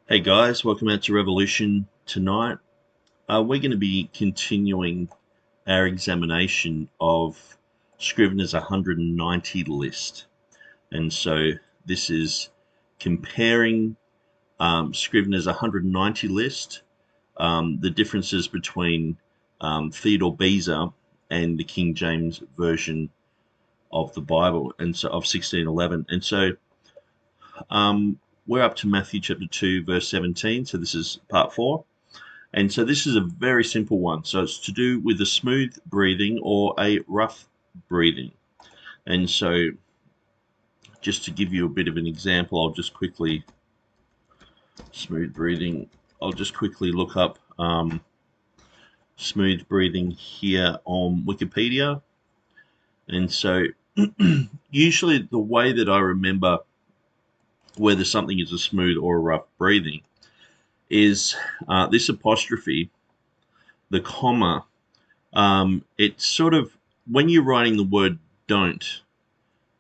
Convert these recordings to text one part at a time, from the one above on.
Hey guys, welcome out to Revolution tonight. We're going to be continuing our examination of Scrivener's 190 list. And so this is comparing Scrivener's 190 list, the differences between Theodore Beza and the King James Version of the Bible, and so of 1611. And so we're up to Matthew chapter 2, verse 17. So this is part 4. And so this is a very simple one. So it's to do with a smooth breathing or a rough breathing. And so just to give you a bit of an example, I'll just quickly, smooth breathing, I'll just quickly look up smooth breathing here on Wikipedia. And so usually the way that I remember whether something is a smooth or a rough breathing is this apostrophe, the comma. It's sort of when you're writing the word don't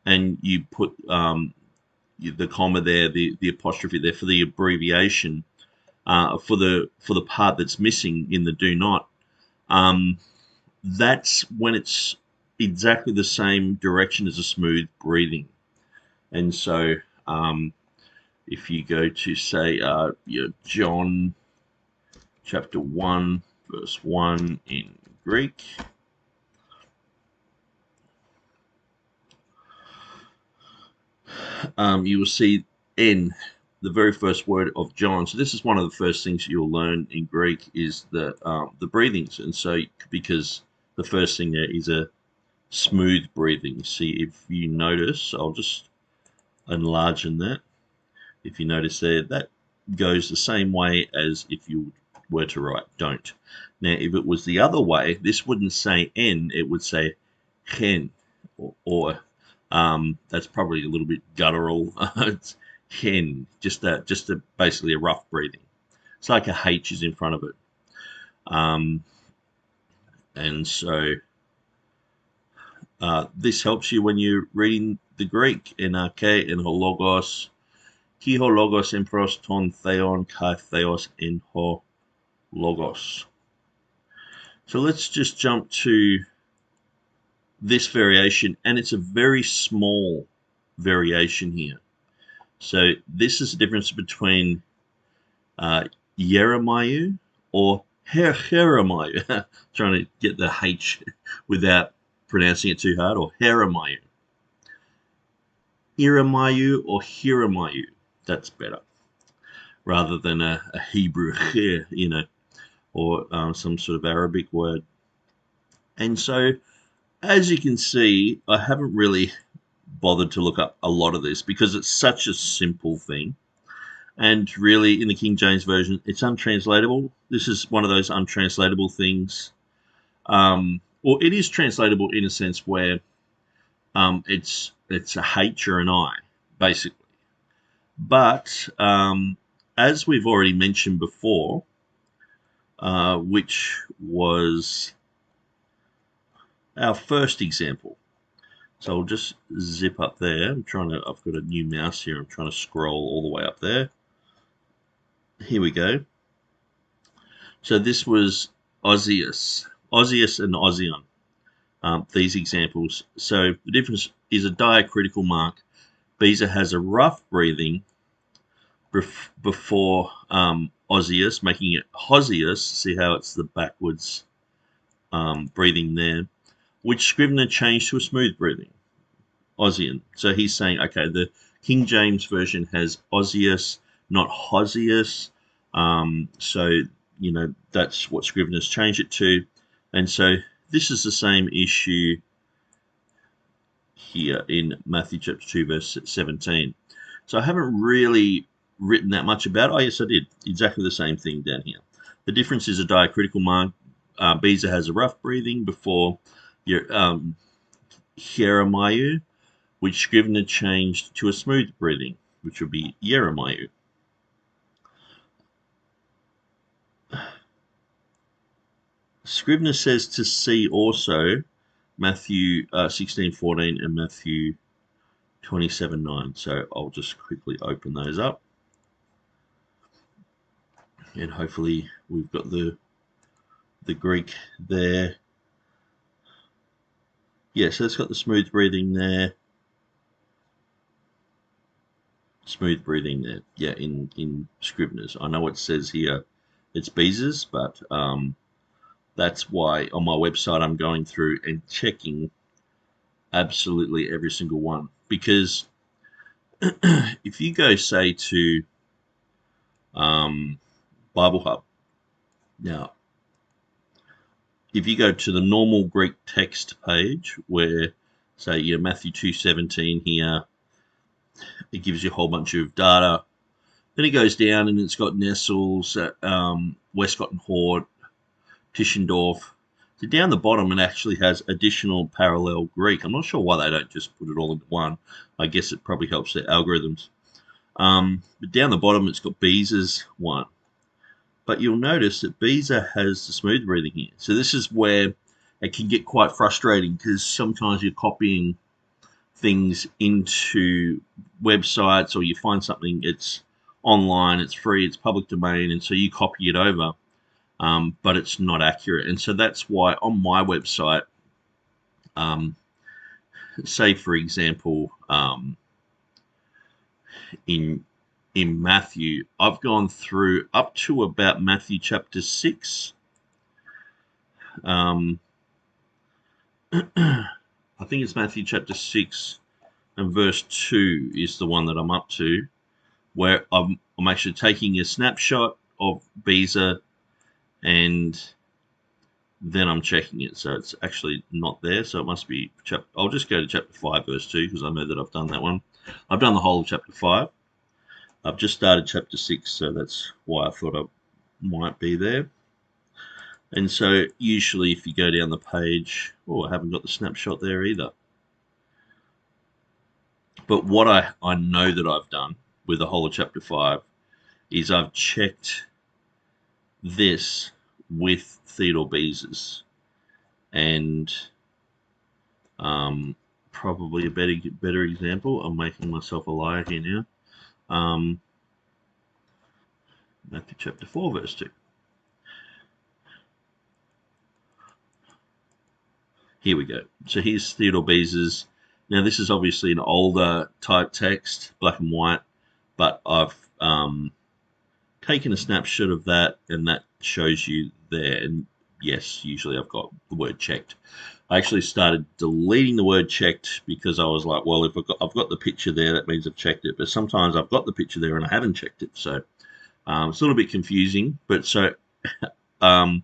and you put the comma there, the apostrophe there for the abbreviation for the part that's missing in the do not. That's when it's exactly the same direction as a smooth breathing. And so if you go to say John chapter 1 verse 1 in Greek, you will see N, the very first word of John. So this is one of the first things you'll learn in Greek is the breathings. And so because the first thing there is a smooth breathing. See, if you notice, I'll just enlarge in that. If you notice there, that goes the same way as if you were to write don't. Now, if it was the other way, this wouldn't say N, it would say hen, or that's probably a little bit guttural. It's hen, just basically a rough breathing. It's like a H is in front of it. And so this helps you when you're reading the Greek in arche and hologos, ki hologos en pros ton theon kai theos in ho logos. So let's just jump to this variation, and it's a very small variation here. So this is the difference between Yeremiah or Jeremiah, trying to get the H without pronouncing it too hard, or Jeremiah. Jeremiah or Jeremiah, that's better, rather than a Hebrew, or some sort of Arabic word. And so, as you can see, I haven't really bothered to look up a lot of this because it's such a simple thing. And really, in the King James Version, it's untranslatable. This is one of those untranslatable things. Or it is translatable in a sense where it's a H or an I, basically. But as we've already mentioned before, which was our first example. So I'll just zip up there. I've got a new mouse here. I'm trying to scroll all the way up there. Here we go. So this was Ozias and Ozion, these examples. So the difference is a diacritical mark. Beza has a rough breathing before Ozias, making it Hosius. See how it's the backwards breathing there, which Scrivener changed to a smooth breathing, Ozian. So he's saying, okay, the King James Version has Ozias, not Hosius. So, that's what Scrivener's changed it to. And so this is the same issue here in Matthew chapter 2, verse 17. So I haven't really written that much about it. Oh, yes, I did. Exactly the same thing down here. The difference is a diacritical mark. Beza has a rough breathing before your Jeremiah, which Scrivener changed to a smooth breathing, which would be Jeremiah. Scrivener says to see also Matthew 16:14 and Matthew 27:9. So I'll just quickly open those up. And hopefully we've got the Greek there. Yeah, so it's got the smooth breathing there. Smooth breathing there. Yeah, in Scrivener's. I know it says here it's Beza's, but that's why on my website I'm going through and checking absolutely every single one. Because if you go, say, to Bible Hub, now, if you go to the normal Greek text page where, say, Matthew 2:17 here, it gives you a whole bunch of data. Then it goes down and it's got Nestles, Westcott and Hort, Tischendorf. So down the bottom, it actually has additional parallel Greek. I'm not sure why they don't just put it all into one. I guess it probably helps their algorithms. But down the bottom, it's got Beza's one. But you'll notice that Beza has the smooth breathing here. So this is where it can get quite frustrating because sometimes you're copying things into websites or you find something, it's online, it's free, it's public domain, and so you copy it over, but it's not accurate. And so that's why on my website, say for example, in Matthew, I've gone through up to about Matthew chapter 6. I think it's Matthew chapter 6 and verse 2 is the one that I'm up to, where I'm actually taking a snapshot of Beza and then I'm checking it. So it's actually not there. So it must be, I'll just go to chapter 5, verse 2, because I know that I've done that one. I've done the whole of chapter 5. I've just started chapter 6, so that's why I thought I might be there. And so usually if you go down the page, oh, I haven't got the snapshot there either. But what I know that I've done with the whole of chapter 5 is I've checked this with Theodore Beza's, and probably a better example. I'm making myself a liar here now. Matthew chapter 4, verse 2. Here we go. So here's Theodore Beza's. Now this is obviously an older type text, black and white, but I've taken a snapshot of that, and that shows you there. And yes, usually I've got the word checked. I actually started deleting the word checked because I was like, well, if I've got the picture there, that means I've checked it. But sometimes I've got the picture there and I haven't checked it. So it's a little bit confusing. But so it's going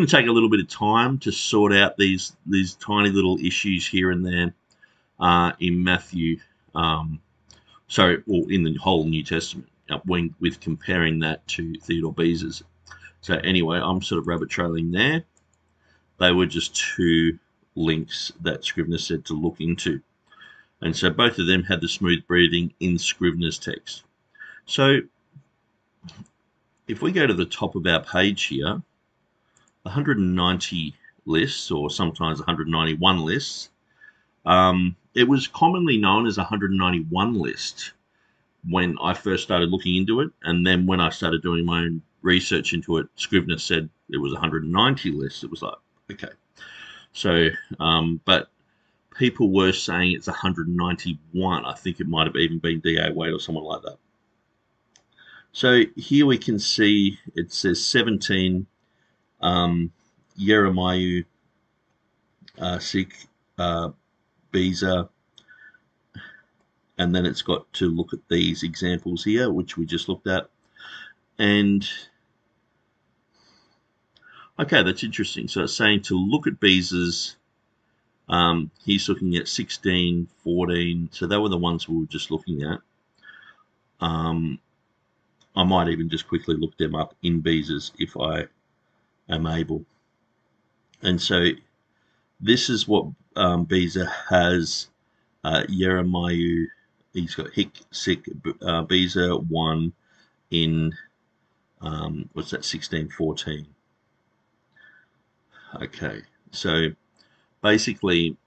to take a little bit of time to sort out these tiny little issues here and there in Matthew. In the whole New Testament, with comparing that to Theodore Beza's. So anyway, I'm sort of rabbit trailing there. They were just two links that Scrivener said to look into. And so both of them had the smooth breathing in Scrivener's text. So if we go to the top of our page here, 190 lists, or sometimes 191 lists, it was commonly known as a 191 list when I first started looking into it. And then when I started doing my own research into it, Scrivener said it was 190 lists. It was like, okay. So, but people were saying it's 191. I think it might have even been D.A. Wade or someone like that. So here we can see it says 17 Yeremiah, Sik, Beza, and then it's got to look at these examples here, which we just looked at. And okay, that's interesting. So it's saying to look at Beza's, he's looking at 16, 14. So they were the ones we were just looking at. I might even just quickly look them up in Beza's if I am able. And so this is what Beza has. Jeremiah, he's got Hick, Sick, Beza 1 in, what's that, 16, 14. Okay, so basically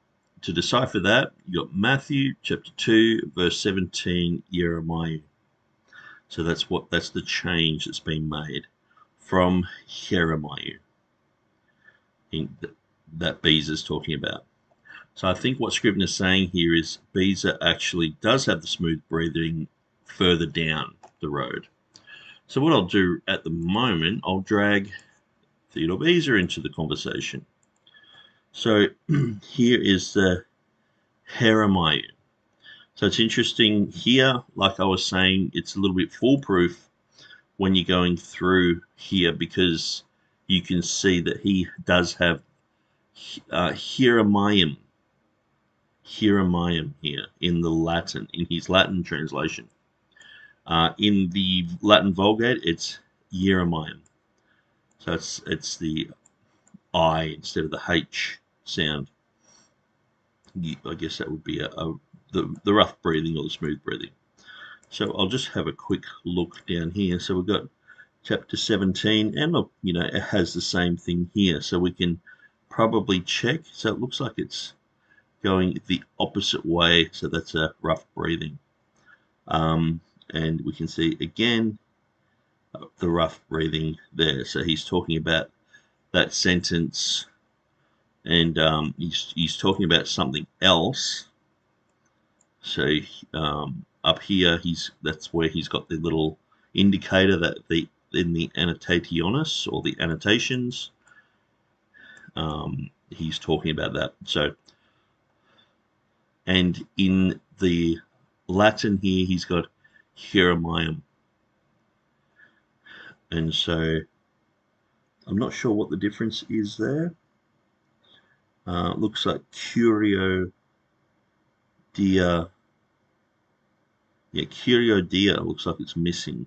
to decipher that, you got Matthew chapter 2, verse 17, Jeremiah. So that's the change that's been made. from Jeremiah that Beza is talking about. So I think what Scrivener is saying here is Beza actually does have the smooth breathing further down the road. So what I'll do at the moment, I'll drag Theodore Beza into the conversation. So here is the Jeremiah. So it's interesting here, like I was saying, it's a little bit foolproof when you're going through here because you can see that he does have Jeremiah here in the Latin, in his Latin translation. In the Latin Vulgate, it's Jeremiah. So it's the I instead of the H sound. I guess that would be the rough breathing or the smooth breathing. So I'll just have a quick look down here. So we've got chapter 17, and look, it has the same thing here. So we can probably check. So it looks like it's going the opposite way. So that's a rough breathing. And we can see again the rough breathing there. So he's talking about that sentence, and he's talking about something else. So up here, that's where he's got the little indicator that in the annotationis or the annotations, he's talking about that. So, and in the Latin here, he's got Jeremiah, and so I'm not sure what the difference is there. Looks like Curio Dia. Yeah, Curio Dia looks like it's missing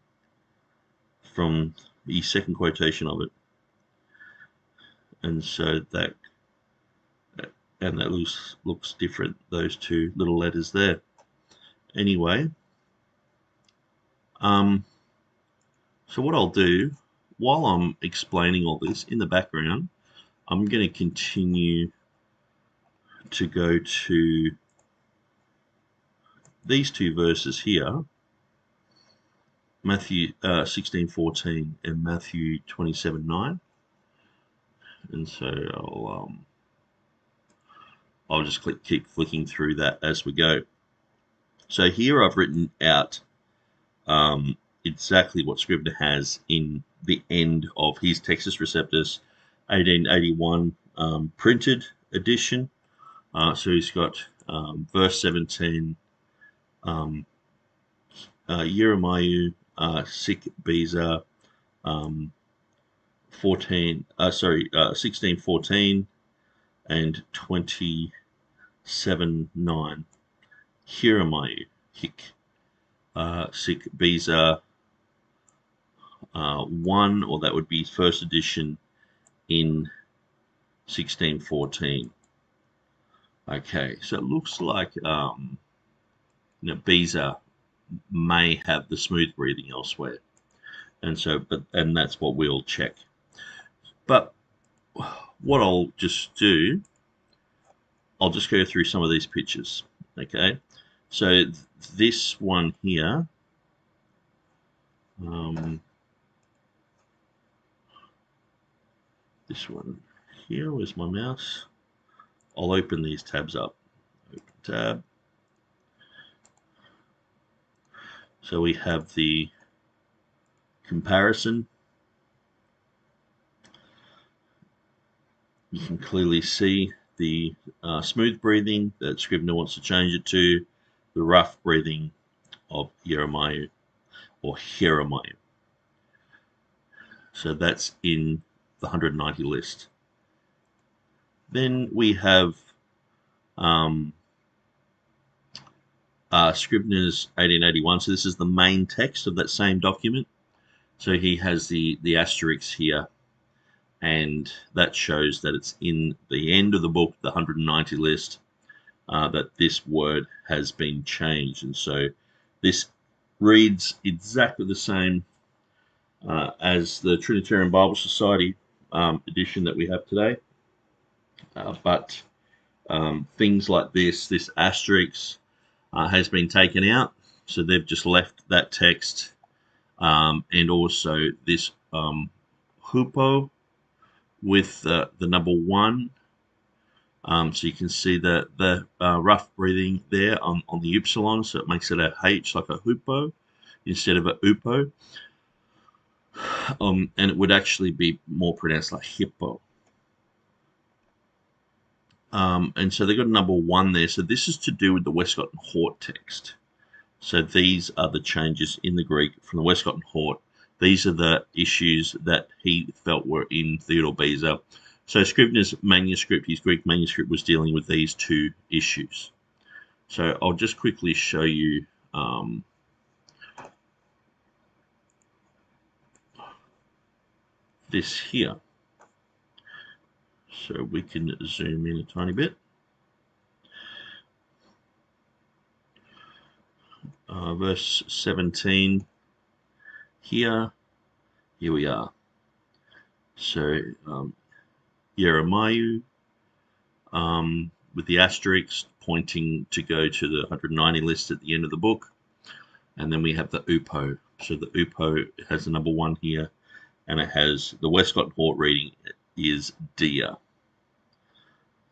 from the second quotation of it, and so that looks different. Those two little letters there. Anyway, so what I'll do while I'm explaining all this in the background, I'm going to continue to go to these two verses here, Matthew 16:14 and Matthew 27:9, and so I'll just keep flicking through that as we go. So here I've written out exactly what Scrivener has in the end of his Textus Receptus 1881 printed edition. So he's got verse 17, Jeremiah, sic Beza, 16:14 and 27:9. Jeremiah, hic, sic Beza 1, or that would be first edition in 16:14. Okay, so it looks like Beza may have the smooth breathing elsewhere, and so and that's what we'll check. But what I'll just do, I'll just go through some of these pictures. Okay, so this one here, this one here, where's my mouse? I'll open these tabs up. Open tab. So we have the comparison. You can clearly see the smooth breathing that Scrivener wants to change it to, the rough breathing of Jeremiah or Jeremiah. So that's in the 190 list. Then we have Scrivener's 1881. So this is the main text of that same document. So he has the asterisks here, and that shows that it's in the end of the book, the 190 list, that this word has been changed. And so this reads exactly the same as the Trinitarian Bible Society edition that we have today. But things like this asterisk has been taken out. So they've just left that text, and also this hupo with the number 1. So you can see the rough breathing there on the upsilon, so it makes it a H like a hupo instead of a upo. And it would actually be more pronounced like hippo. And so they've got a number 1 there. So this is to do with the Westcott and Hort text. So these are the changes in the Greek from the Westcott and Hort. These are the issues that he felt were in Theodore Beza. So Scrivener's manuscript, his Greek manuscript, was dealing with these 2 issues. So I'll just quickly show you this here. So we can zoom in a tiny bit. Verse 17 here we are. So Jeremiah with the asterisk pointing to go to the 190 list at the end of the book. And then we have the UPO. So the UPO has the number 1 here, and it has the Westcott and Hort reading is Dia.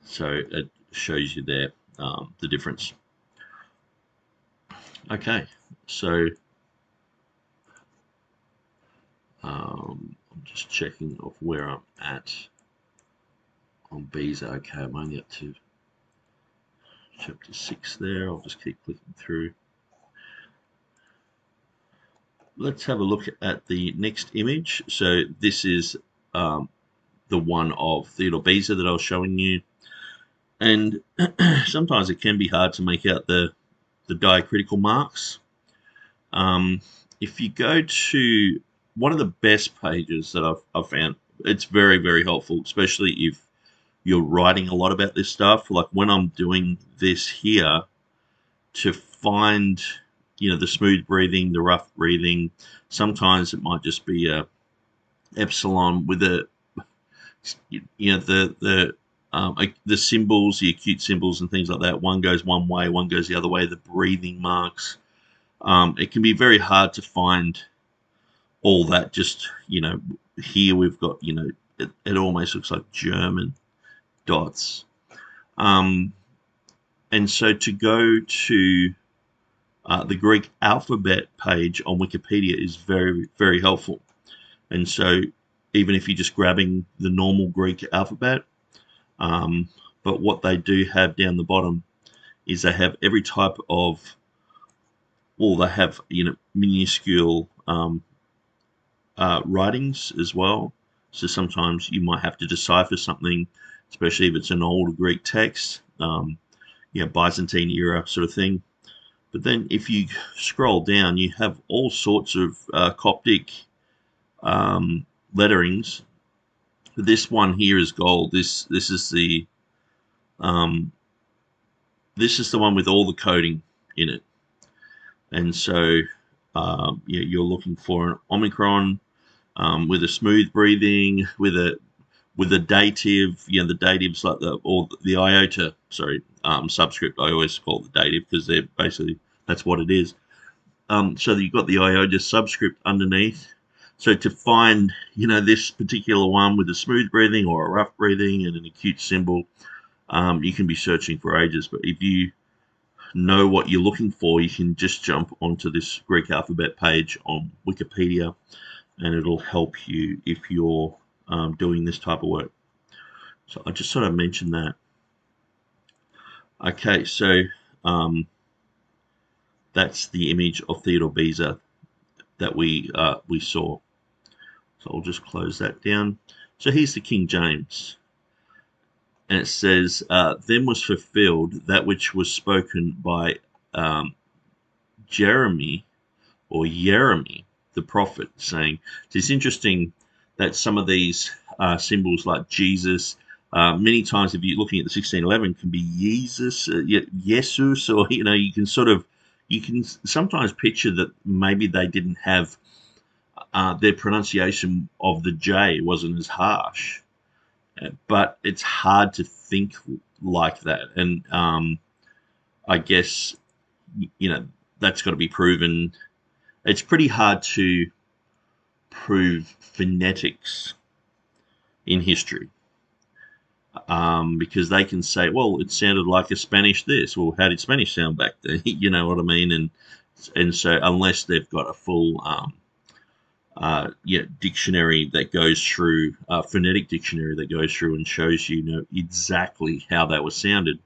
So it shows you there the difference. Okay, so I'm just checking off where I'm at on Beza. Okay, I'm only up to chapter 6 there. I'll just keep clicking through. Let's have a look at the next image. So this is the one of Theodore Beza that I was showing you. And sometimes it can be hard to make out the diacritical marks. If you go to one of the best pages that I've found, it's very, very helpful, especially if you're writing a lot about this stuff. Like when I'm doing this here, to find, the smooth breathing, the rough breathing, sometimes it might just be a epsilon with a, the symbols, the acute symbols and things like that. One goes one way, one goes the other way, the breathing marks. It can be very hard to find all that. Just, here we've got, it almost looks like German dots. And so to go to the Greek alphabet page on Wikipedia is very, very helpful. And so even if you're just grabbing the normal Greek alphabet, but what they do have down the bottom is they have every type of, they have, minuscule writings as well. So sometimes you might have to decipher something, especially if it's an old Greek text, Byzantine era sort of thing. But then if you scroll down, you have all sorts of Coptic letterings. This one here is gold. This is the one with all the coding in it. And so you're looking for an Omicron with a smooth breathing, with a dative. The datives like the iota. Subscript. I always call it the dative because they're basically, that's what it is. So you've got the iota subscript underneath. So to find, this particular one with a smooth breathing or a rough breathing and an acute symbol, you can be searching for ages. But if you know what you're looking for, you can just jump onto this Greek alphabet page on Wikipedia, and it'll help you if you're doing this type of work. So I just sort of mentioned that. Okay, so that's the image of Theodore Beza that we saw. So I'll just close that down. So here's the King James. And it says, then was fulfilled that which was spoken by Jeremy the prophet, saying, so it's interesting that some of these symbols like Jesus, many times if you're looking at the 1611, can be Jesus, Jesus, or, you can sometimes picture that maybe they didn't have their pronunciation of the J wasn't as harsh, but it's hard to think like that. And I guess, that's got to be proven. It's pretty hard to prove phonetics in history. Because they can say, well, it sounded like a Spanish this. Well, how did Spanish sound back then? You know what I mean? And so unless they've got a full dictionary that goes through, phonetic dictionary that goes through and shows you, exactly how they were sounded.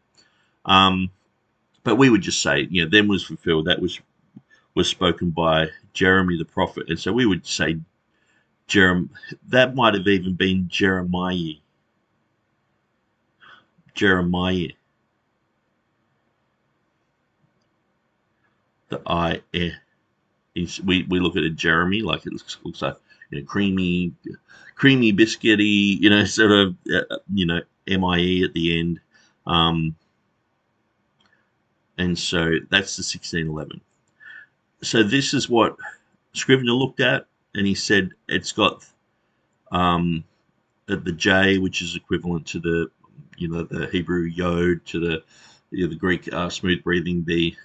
But we would just say, then was fulfilled. That was spoken by Jeremy the prophet. And so we would say that might have even been Jeremiah. The I we look at a Jeremy like it looks like creamy biscuity, sort of MIE at the end, and so that's the 1611. So this is what Scrivener looked at, and he said it's got the J, which is equivalent to the Hebrew Yod, to the Greek smooth breathing B.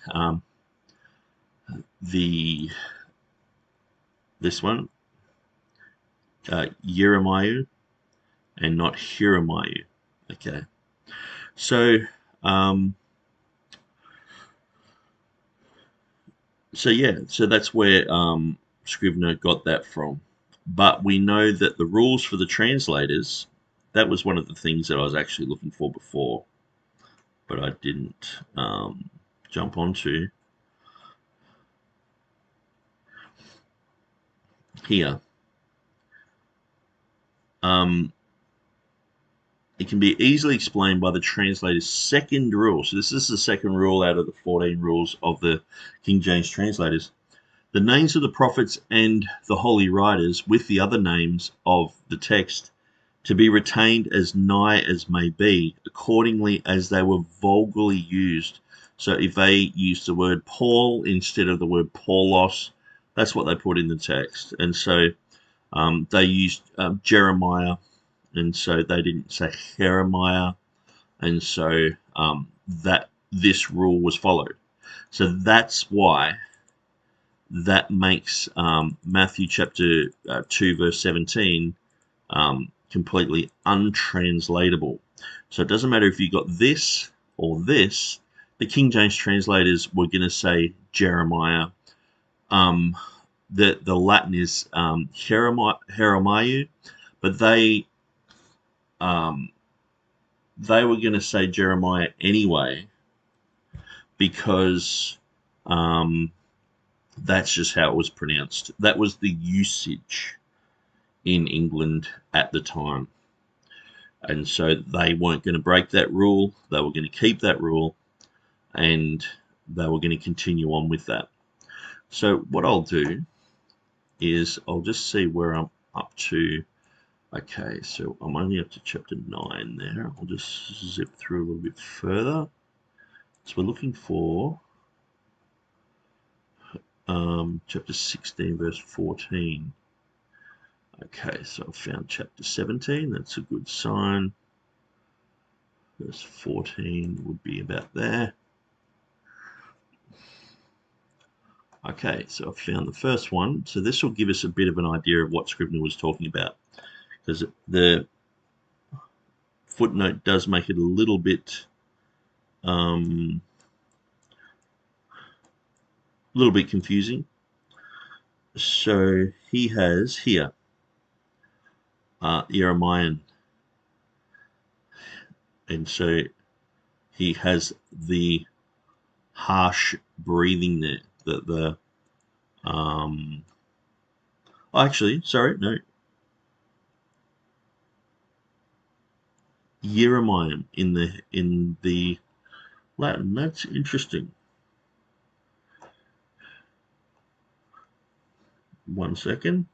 This one, Yeremiah, and not Hiramiah. Okay, so so that's where Scrivener got that from. But we know that the rules for the translators, that was one of the things that I was actually looking for before, but I didn't jump onto. Here. It can be easily explained by the translator's second rule. So this is the second rule out of the 14 rules of the King James translators. The names of the prophets and the holy writers with the other names of the text to be retained as nigh as may be, accordingly as they were vulgarly used. So if they used the word Paul instead of the word Paulos, that's what they put in the text. And so they used Jeremiah, and so they didn't say Jeremiah, and so that this rule was followed. So that's why that makes Matthew chapter 2 verse 17 completely untranslatable. So it doesn't matter if you got this or this. The King James translators were going to say Jeremiah. The Latin is Jeremiah, but they were going to say Jeremiah anyway, because that's just how it was pronounced. That was the usage in England at the time. And so they weren't going to break that rule. They were going to keep that rule, and they were going to continue on with that. So what I'll do is I'll just see where I'm up to. Okay, so I'm only up to chapter 9 there. I'll just zip through a little bit further. So we're looking for chapter 16, verse 14. Okay, so I found chapter 17. That's a good sign. Verse 14 would be about there. Okay, so I found the first one. So this will give us a bit of an idea of what Scrivener was talking about, because the footnote does make it a little bit confusing. So he has here Jeremiah, and so he has the harsh breathing there. Actually, sorry, no. Jeremiah in the Latin. That's interesting. One second.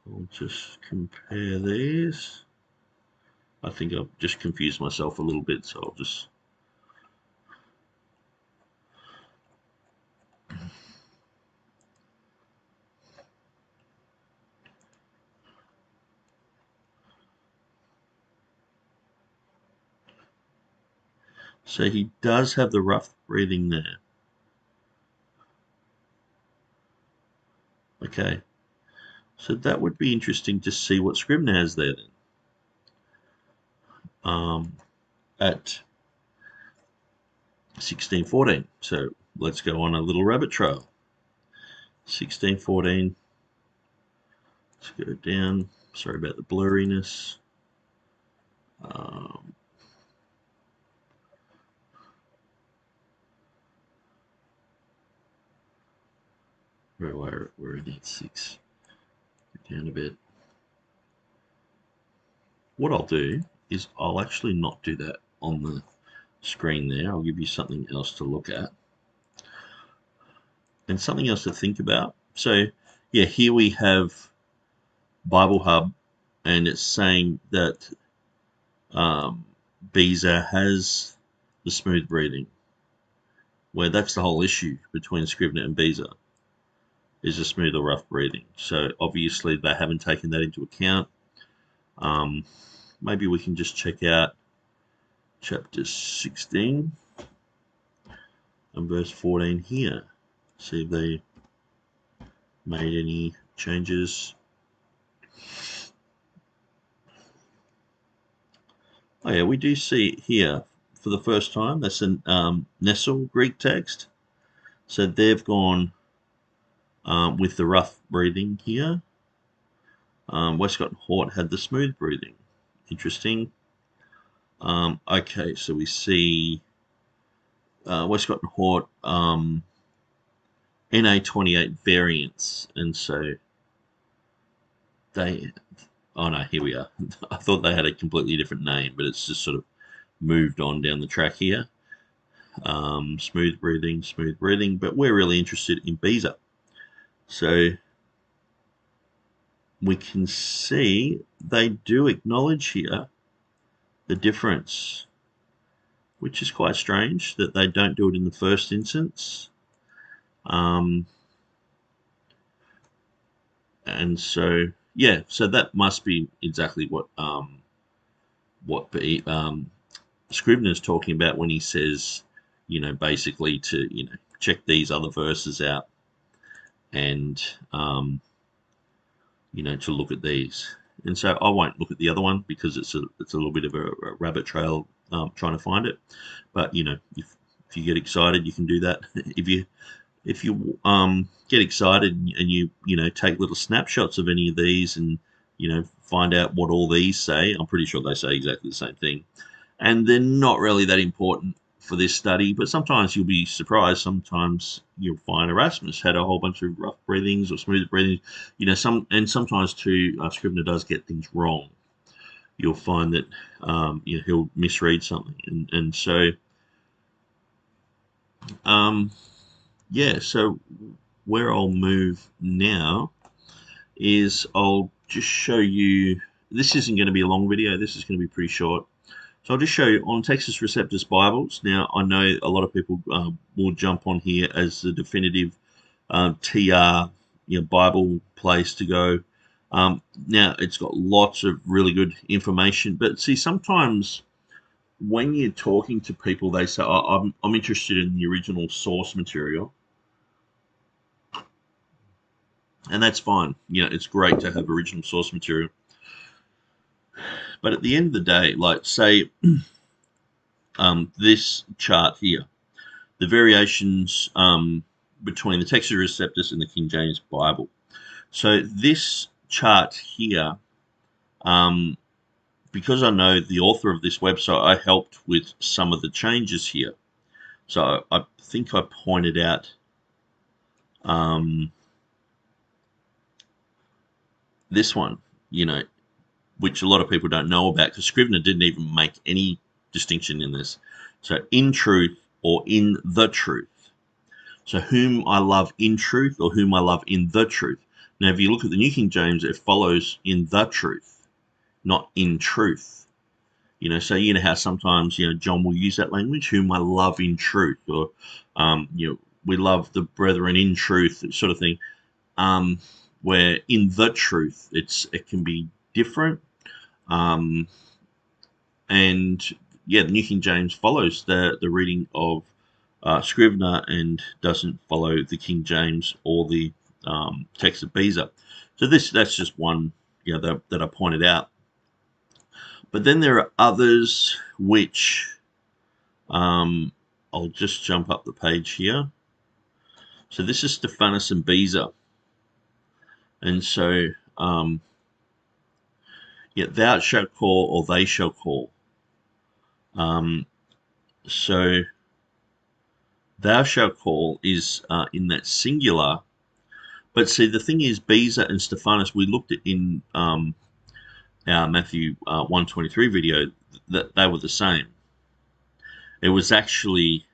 I'll just compare these. I think I've just confused myself a little bit, so I'll just... So he does have the rough breathing there. Okay. So that would be interesting to see what Scrivener has there then. At 1614. So let's go on a little rabbit trail. 1614. Let's go down. Sorry about the blurriness. We're in at 6. Go down a bit. What I'll do is I'll actually not do that on the screen there. I'll give you something else to look at and something else to think about. So yeah, here we have Bible Hub, and it's saying that Beezer has the smooth breathing, where that's the whole issue between Scrivener and Beezer, is the smooth or rough breathing. So obviously they haven't taken that into account. Maybe we can just check out chapter 16 and verse 14 here. See if they made any changes. Oh yeah, we do see here for the first time, that's a Nestle Greek text. So they've gone with the rough breathing here. Westcott and Hort had the smooth breathing. Interesting. Okay, so we see Westcott and Hort NA28 variants, and so they, oh no, here we are. I thought they had a completely different name, but it's just sort of moved on down the track here. Smooth breathing, but we're really interested in Beezer. So we can see they do acknowledge here the difference, which is quite strange that they don't do it in the first instance. And so, yeah, so that must be exactly what Scrivener's talking about when he says, basically to, check these other verses out and, to look at these. And so I won't look at the other one because it's a little bit of a rabbit trail trying to find it. But, if you get excited, you can do that. If you get excited and you take little snapshots of any of these and find out what all these say, I'm pretty sure they say exactly the same thing, and they're not really that important for this study. But sometimes you'll be surprised. Sometimes you'll find Erasmus had a whole bunch of rough breathings or smooth breathings. Sometimes too, Scrivener does get things wrong. You'll find that he'll misread something, and so. Yeah, so where I'll move now is I'll just show you, this isn't going to be a long video, this is going to be pretty short. So I'll just show you on Textus Receptus Bibles. Now, I know a lot of people will jump on here as the definitive TR Bible place to go. Now, it's got lots of really good information, but see, sometimes when you're talking to people, they say, oh, I'm interested in the original source material. And that's fine. It's great to have original source material. But at the end of the day, like say this chart here, the variations between the Textus Receptus and the King James Bible. So this chart here, because I know the author of this website, I helped with some of the changes here. So I think I pointed out this one, which a lot of people don't know about, because Scrivener didn't even make any distinction in this. So in truth or in the truth. So whom I love in truth or whom I love in the truth. Now, if you look at the New King James, it follows in the truth, not in truth. So how sometimes, John will use that language, whom I love in truth, or, we love the brethren in truth, sort of thing. Where in the truth, it can be different. And yeah, the New King James follows the reading of Scrivener and doesn't follow the King James or the text of Beezer. So that's just one, that I pointed out. But then there are others which I'll just jump up the page here. So this is Stephanus and Beza. And so, thou shalt call or they shall call. So thou shalt call is in that singular. But see, the thing is, Beza and Stephanus, we looked at in our Matthew 1:23 video, that they were the same. It was actually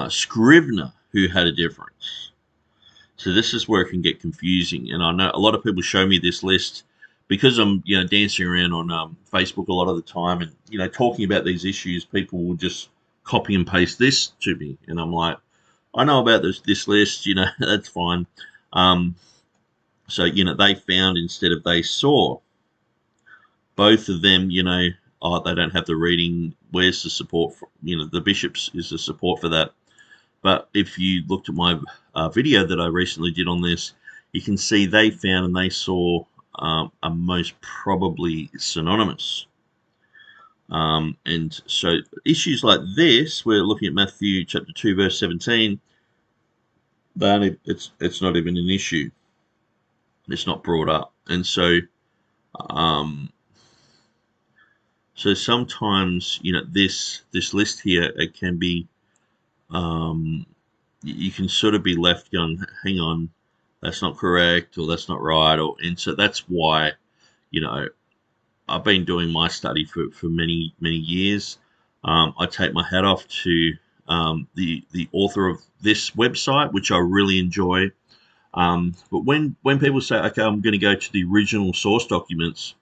Scrivener who had a difference. So this is where it can get confusing. And I know a lot of people show me this list because I'm, dancing around on Facebook a lot of the time and, talking about these issues. People will just copy and paste this to me. And I'm like, I know about this list, that's fine. So, they found instead of they saw. Both of them, they don't have the reading. Where's the support for, the bishops is the support for that. But if you looked at my video that I recently did on this, you can see they found and they saw are most probably synonymous. And so issues like this, we're looking at Matthew chapter 2, verse 17, it's not even an issue. It's not brought up. And so so sometimes, this list here, it can be, you can sort of be left going, hang on, that's not correct, or that's not right, and so that's why, I've been doing my study for many, many years. I take my hat off to the author of this website, which I really enjoy. But when people say, okay, I'm going to go to the original source documents,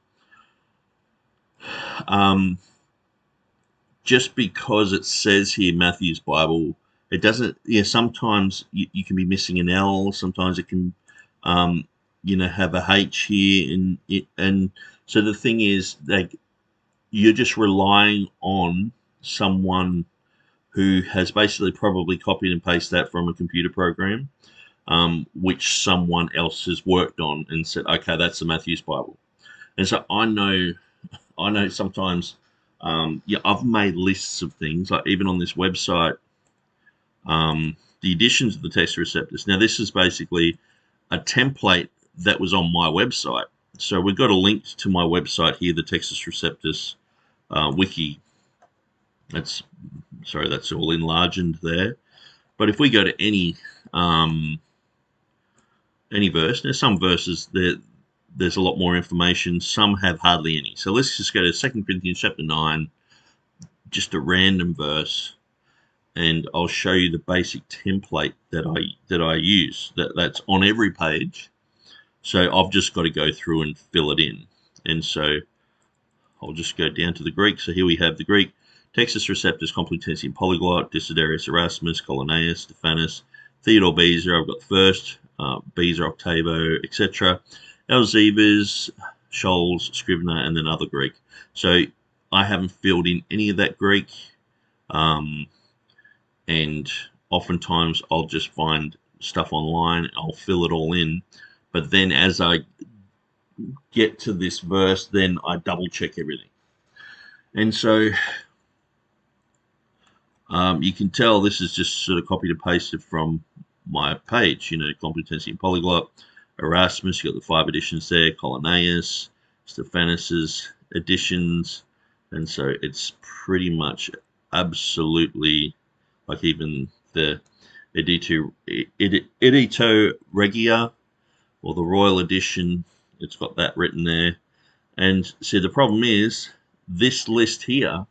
just because it says here Matthew's Bible, it doesn't. Sometimes you can be missing an L. Sometimes it can, have a H here, and so the thing is, like, you're just relying on someone who has basically probably copied and pasted that from a computer program, which someone else has worked on and said, okay, that's the Matthew's Bible. And so I know sometimes, I've made lists of things, like even on this website, the editions of the Textus Receptus. Now, this is basically a template that was on my website. So we've got a link to my website here, the Textus Receptus wiki. That's all enlarged there. But if we go to any verse, there's some verses there's a lot more information. Some have hardly any. So let's just go to 2 Corinthians chapter 9, just a random verse, and I'll show you the basic template that I use. That's on every page. So I've just got to go through and fill it in. And so I'll just go down to the Greek. So here we have the Greek. Textus Receptus, Complutensian Polyglot, Desiderius Erasmus, Colonaeus, Stephanus, Theodore Beza. I've got the first, Beza, Octavo, etc. Elzevers, Scholz, Scrivener, and then other Greek. So I haven't filled in any of that Greek. And oftentimes I'll just find stuff online. I'll fill it all in. But then as I get to this verse, then I double check everything. And so you can tell this is just sort of copied and pasted from my page, Complutensian Polyglot, Erasmus, you got the 5 editions there, Colonaeus, Stephanus's editions, and so it's pretty much absolutely like even the Edito Regia, or the Royal Edition, it's got that written there. And see, the problem is this list here,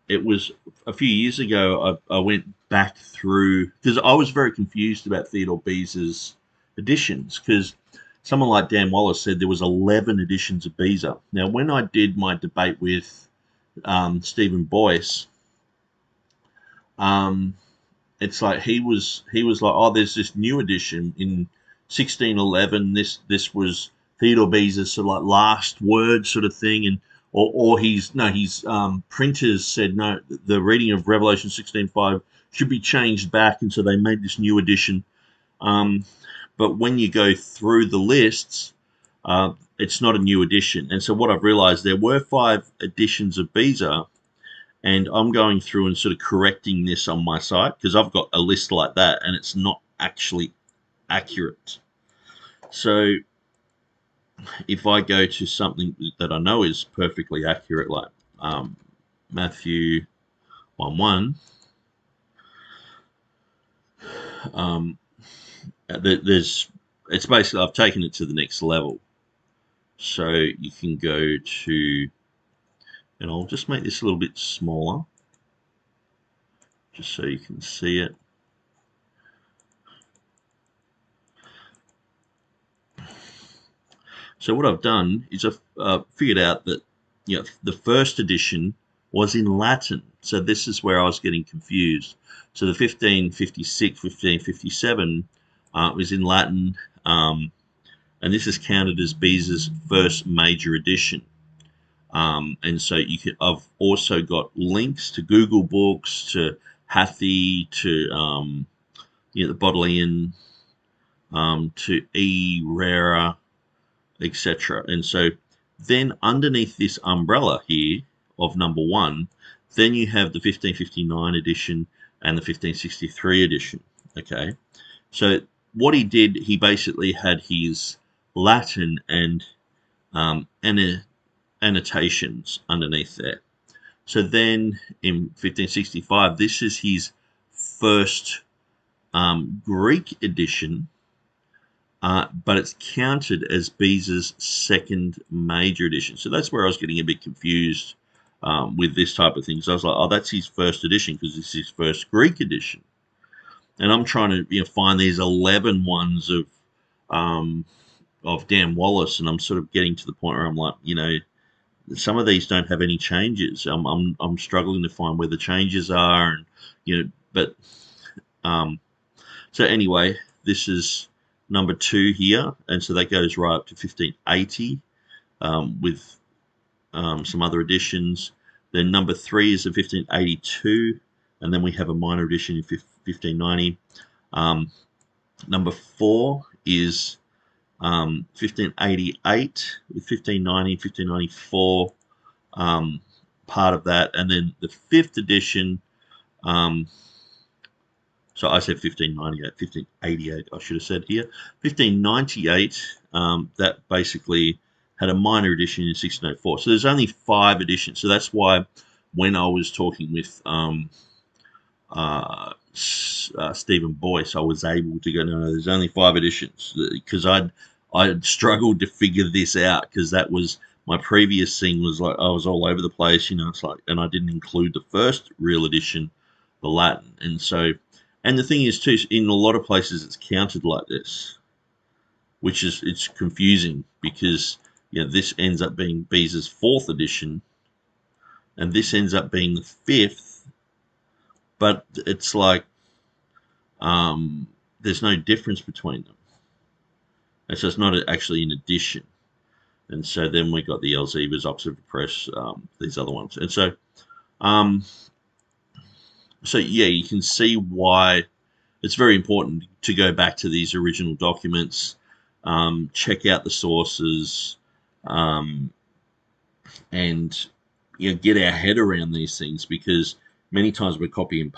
it was a few years ago, I went back through, because I was very confused about Theodore Beza's editions, because someone like Dan Wallace said there was 11 editions of Beza. Now, when I did my debate with Stephen Boyce, it's like he was like, oh, there's this new edition in 1611. This was Theodore Beza's sort of like last word sort of thing, and or his printers said no, the reading of Revelation 16:5 should be changed back, and so they made this new edition. But when you go through the lists, it's not a new edition. And so what I've realized, there were 5 editions of Beezer, and I'm going through and sort of correcting this on my site because I've got a list like that and it's not actually accurate. So if I go to something that I know is perfectly accurate, like Matthew 1:1, it's basically, I've taken it to the next level. So you can go to, and I'll just make this a little bit smaller, just so you can see it. So what I've done is I've figured out that the first edition was in Latin. So this is where I was getting confused. So the 1556, 1557 was in Latin, and this is counted as Beza's first major edition. And so I've also got links to Google Books, to Hathy, to the Bodleian, to E. Rara, etc. And so then underneath this umbrella here of number 1, then you have the 1559 edition and the 1563 edition. Okay, so what he did, he basically had his Latin and annotations underneath there. So then in 1565, this is his first Greek edition, but it's counted as Beza's second major edition. So that's where I was getting a bit confused with this type of thing. So I was like, oh, that's his first edition because it's his first Greek edition. And I'm trying to find these 11 ones of Dan Wallace, and I'm sort of getting to the point where I'm like, some of these don't have any changes. I'm struggling to find where the changes are, and but so anyway, this is number 2 here, and so that goes right up to 1580 with some other additions. Then number 3 is a 1582, and then we have a minor edition in 1590. Number 4 is 1588 with 1590, 1594, part of that, and then the 5th edition. So I said 1598, 1588, I should have said here. 1598, that basically had a minor edition in 1604. So there's only 5 editions. So that's why when I was talking with Stephen Boyce, I was able to go, no, there's only 5 editions, because I'd struggled to figure this out, because that was my previous thing. Was like I was all over the place, it's like, and I didn't include the first real edition, the Latin. And so, and the thing is too, in a lot of places it's counted like this, which is, it's confusing, because this ends up being Beza's 4th edition, and this ends up being the 5th, but it's like there's no difference between them, and so it's not actually an addition. And so then we got the Elzevirs, Oxford Press, these other ones, and so so yeah, you can see why it's very important to go back to these original documents, check out the sources, and get our head around these things, because many times we're copying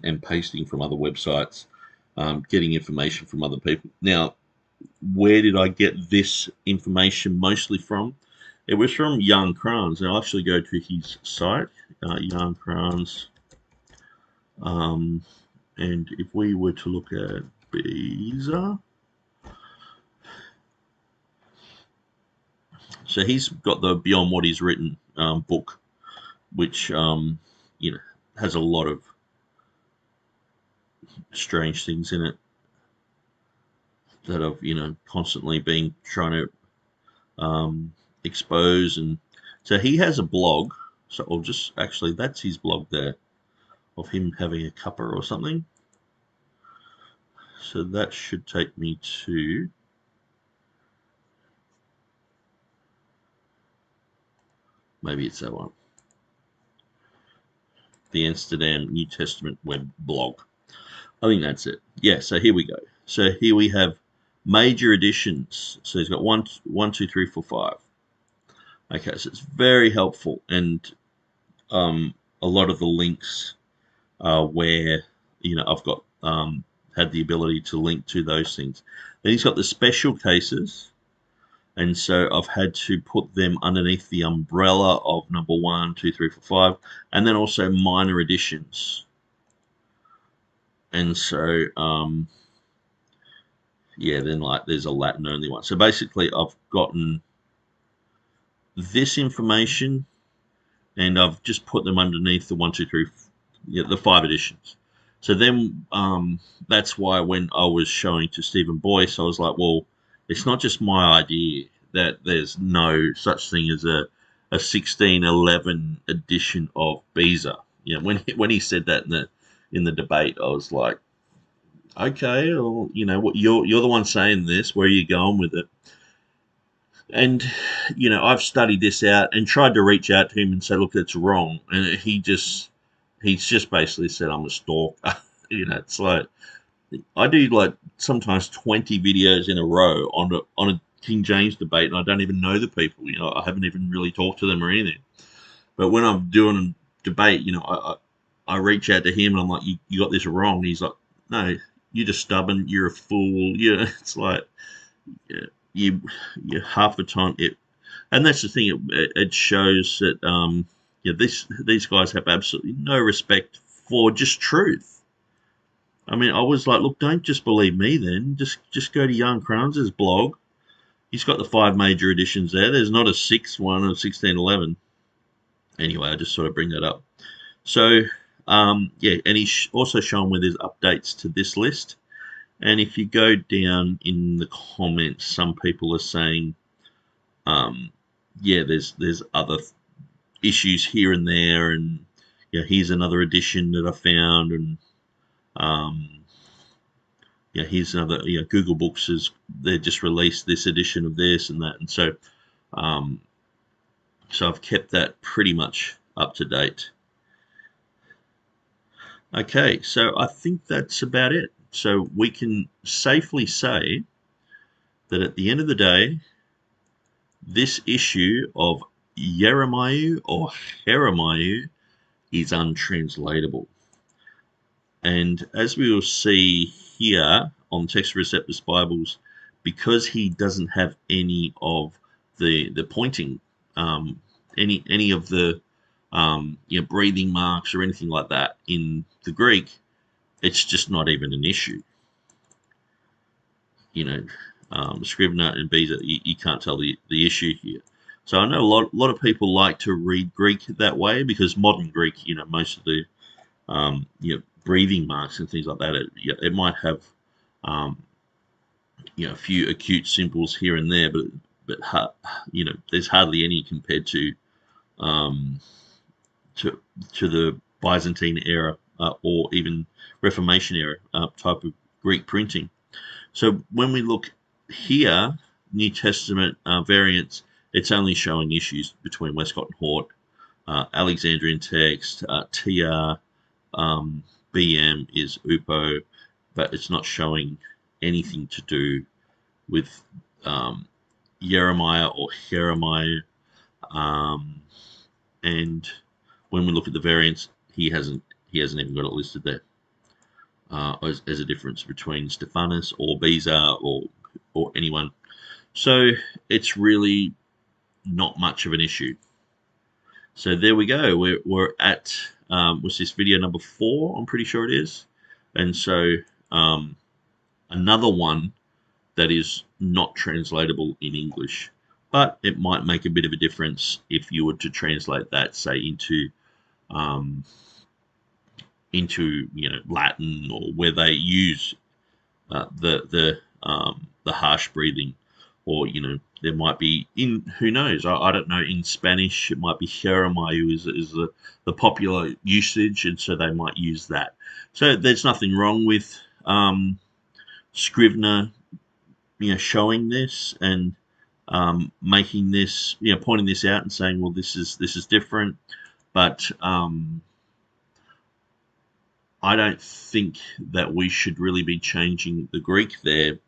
and pasting from other websites, getting information from other people. Now, where did I get this information mostly from? It was from Jan Kranz. I'll actually go to his site, Jan Kranz. And if we were to look at Beza, so he's got the Beyond What Is Written book, which has a lot of strange things in it that I've constantly been trying to expose. And so he has a blog. So I'll just actually, that's his blog there, of him having a cuppa or something. So that should take me to maybe it's that one, the Amsterdam New Testament web blog. I think that's it. Yeah, so here we go. So here we have major editions. So he's got one, two, three, four, five. Okay, so it's very helpful, and a lot of the links where I've got had the ability to link to those things. Then he's got the special cases, and so I've had to put them underneath the umbrella of number 1, 2, 3, 4, 5, and then also minor editions. And so yeah, then like there's a Latin only one. So basically I've gotten this information and I've just put them underneath the 1, 2, 3, the 5 editions. So then that's why when I was showing to Stephen Boyce, I was like, well, it's not just my idea that there's no such thing as a 1611 edition of Beza. When he said that in the debate, I was like, okay, well, what you're the one saying this. Where are you going with it? And I've studied this out and tried to reach out to him and say, look, it's wrong. And he's just basically said I'm a stalker. It's like I do like sometimes 20 videos in a row on a King James debate, and I don't even know the people. I haven't even really talked to them or anything. But when I'm doing a debate, I reach out to him and I'm like, you got this wrong. And he's like, no, you're just stubborn. You're a fool. It's like you half the time and that's the thing. It shows that these guys have absolutely no respect for just truth. I mean, I was like, look, don't just believe me. Then just go to Jan Kranz's blog. He's got the 5 major editions there. There's not a 6th one or 1611. Anyway, I just sort of bring that up. So yeah, and he's also shown where there's updates to this list. And if you go down in the comments, some people are saying, yeah, there's other issues here and there, and here's another edition that I found, and here's another. Google Books they just released this edition of this and that, and so so I've kept that pretty much up to date. Okay, so I think that's about it. So we can safely say that at the end of the day, this issue of Jeremiah or Jeremiah is untranslatable. And as we will see here on Textus Receptus Bibles, because he doesn't have any of the pointing, any of the breathing marks or anything like that in the Greek, it's just not even an issue. Scrivener and Beza, you can't tell the issue here. So I know a lot of people like to read Greek that way because modern Greek, most of the breathing marks and things like that, it might have a few acute symbols here and there, but there's hardly any compared to the Byzantine era or even Reformation era type of Greek printing. So when we look here, New Testament variants, it's only showing issues between Westcott and Hort, Alexandrian text, TR, BM is UPO, but it's not showing anything to do with Jeremiah or Jeremiah. And when we look at the variants, he hasn't even got it listed there as a difference between Stephanus or Beza or anyone. So it's really not much of an issue. So there we go. We're at was this video number 4? I'm pretty sure it is. And so another one that is not translatable in English, but it might make a bit of a difference if you were to translate that, say, into Latin, or where they use the harsh breathing, or there might be who knows, I don't know, in Spanish it might be Jeremiah is the popular usage, and so they might use that. So there's nothing wrong with Scrivener showing this and making this, pointing this out and saying, well, this is different, but I don't think that we should really be changing the Greek there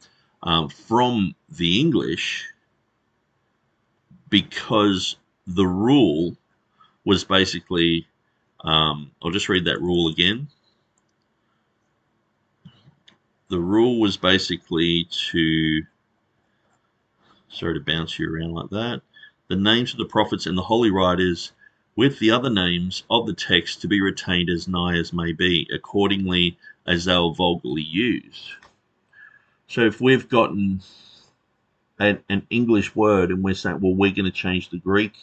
from the English, because the rule was basically, I'll just read that rule again. The rule was basically to, sorry to bounce you around like that, the names of the prophets and the holy writers with the other names of the text to be retained as nigh as may be, accordingly as they were vulgarly used. So if we've gotten an English word and we're saying, well, we're going to change the Greek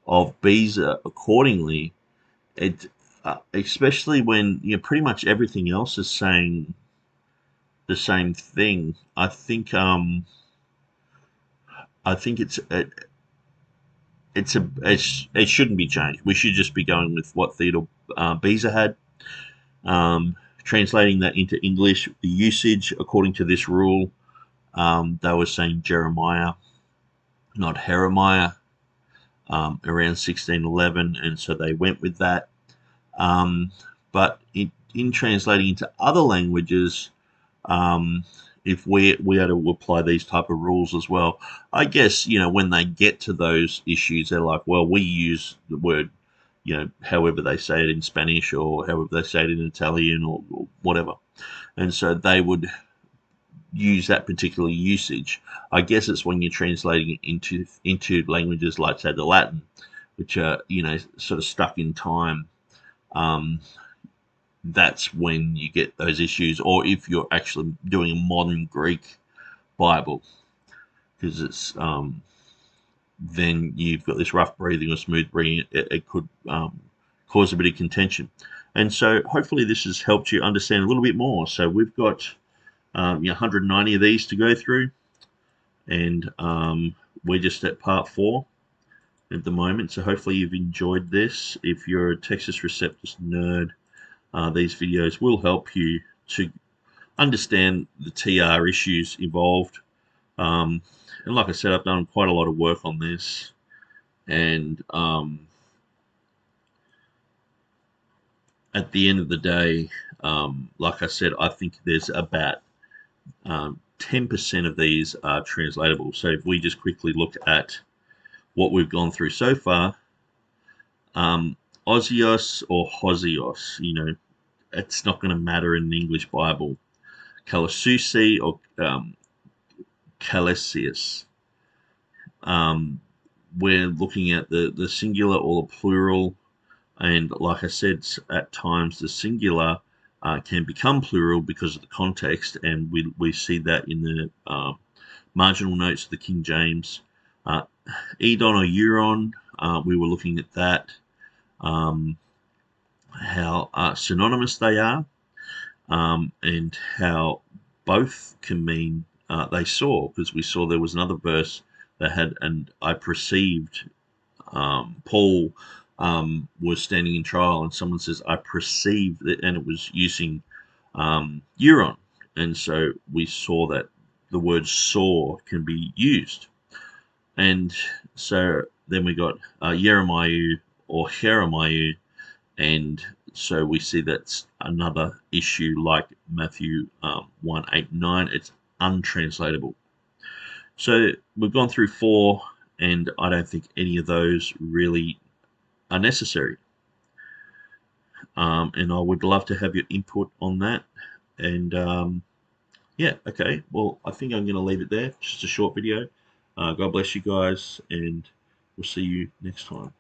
of Beza accordingly, it especially when pretty much everything else is saying the same thing. I think it shouldn't be changed. We should just be going with what Theodore Beza had. Translating that into English, the usage according to this rule, they were saying Jeremiah, not Jeremiah, around 1611, and so they went with that. But in translating into other languages, if we are to apply these type of rules as well, I guess when they get to those issues, they're like, well, we use the word, however they say it in Spanish or however they say it in Italian or whatever, and so they would use that particular usage. I guess it's when you're translating it into languages like, say, the Latin, which are sort of stuck in time. That's when you get those issues, or if you're actually doing a modern Greek Bible, because it's then you've got this rough breathing or smooth breathing. It could cause a bit of contention, and so hopefully this has helped you understand a little bit more. So we've got 190 of these to go through, and we're just at part 4 at the moment. So hopefully you've enjoyed this. If you're a Textus Receptus nerd, these videos will help you to understand the TR issues involved. And like I said, I've done quite a lot of work on this. And at the end of the day, like I said, I think there's about 10% of these are translatable. So if we just quickly look at what we've gone through so far, Osios or Hosios, it's not going to matter in the English Bible. Kalasusi or Calesius. We're looking at the singular or the plural, and like I said, at times the singular can become plural because of the context, and we see that in the marginal notes of the King James. Edon or Euron, we were looking at that, how synonymous they are, and how both can mean they saw, because we saw there was another verse that had, and I perceived, Paul was standing in trial and someone says, I perceived that, and it was using Euron, and so we saw that the word saw can be used. And so then we got Jeremiah or Jeremiah, and so we see that's another issue like Matthew 1:8-9. It's untranslatable. So we've gone through 4, and I don't think any of those really are necessary. And I would love to have your input on that. And yeah, okay. Well, I think I'm going to leave it there. Just a short video. God bless you guys, and we'll see you next time.